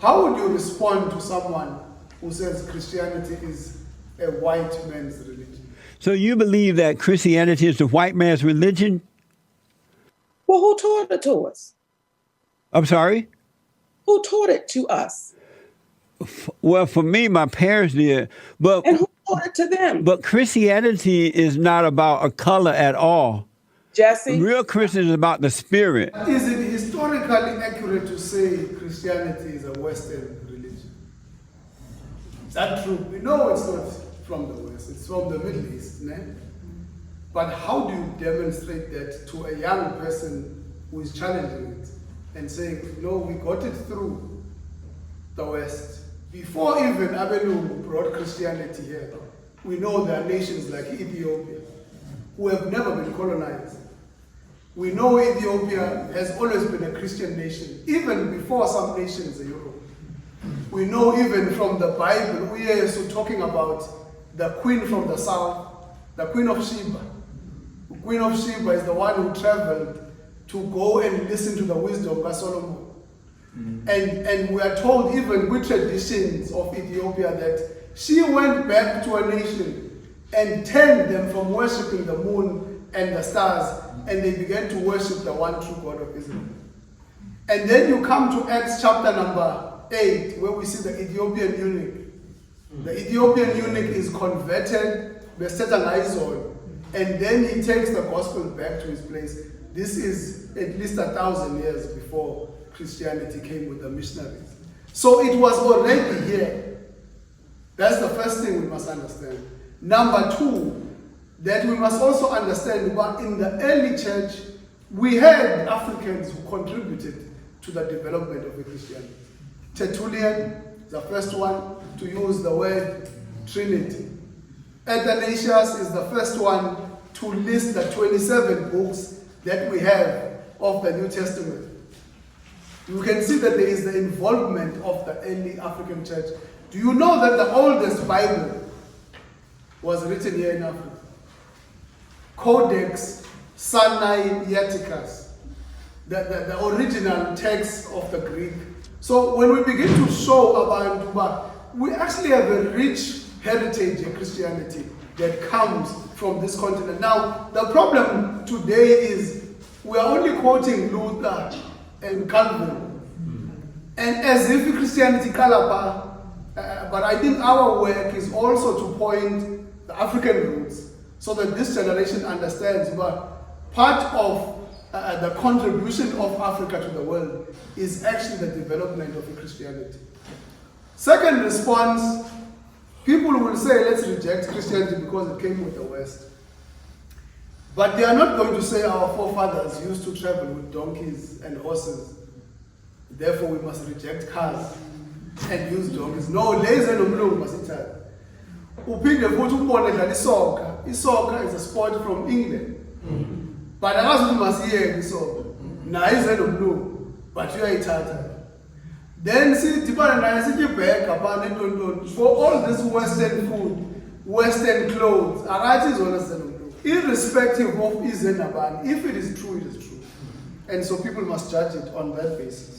How would you respond to someone who says Christianity is a white man's religion? So you believe that Christianity is the white man's religion? Well, who taught it to us? I'm sorry? Who taught it to us? Well, for me, my parents did. But And who taught it to them? But Christianity is not about a color at all. Jesse? Real Christian is about the spirit. Is it historically accurate to say Christianity is a Western religion? Is that true? We know it's not from the West, it's from the Middle East. Né? But how do you demonstrate that to a young person who is challenging it and saying, no, we got it through the West? Before even Abelu brought Christianity here, we know there are nations like Ethiopia who have never been colonized. We know Ethiopia has always been a Christian nation, even before some nations in Europe. We know even from the Bible, we are also talking about the queen from the south, the Queen of Sheba. The Queen of Sheba is the one who traveled to go and listen to the wisdom of Solomon. And we are told even with traditions of Ethiopia that she went back to a nation and turned them from worshipping the moon and the stars, and they began to worship the one true God of Israel. And then you come to Acts chapter number 8, where we see the Ethiopian eunuch. The Ethiopian eunuch is converted, and then he takes the gospel back to his place. This is at least 1,000 years before Christianity came with the missionaries. So it was already here. That's the first thing we must understand. Number two, that we must also understand that in the early church, we had Africans who contributed to the development of Christianity. Tertullian, the first one to use the word Trinity. Athanasius is the first one to list the 27 books that we have of the New Testament. You can see that there is the involvement of the early African church. Do you know that the oldest Bible was written here in Africa? Codex Sinaiticus, the original text of the Greek. So when we begin to show about Duba, we actually have a rich heritage in Christianity that comes from this continent. Now, the problem today is we are only quoting Luther and Calvin, and as if Christianity calapa, but I think our work is also to point the African roots so that this generation understands. But part of the contribution of Africa to the world is actually the development of Christianity. Second response, people will say, let's reject Christianity because it came with the West. But they are not going to say our forefathers used to travel with donkeys and horses, therefore we must reject cars and use donkeys. No, ladies and gentlemen, must it have. Soccer is a sport from England. But I was must hear so. Nice and blue, but you are Italian. Then see Tipan and I see back upon it for all this Western food, Western clothes, Aratis or irrespective of is and if it is true, it is true. And so people must judge it on that basis.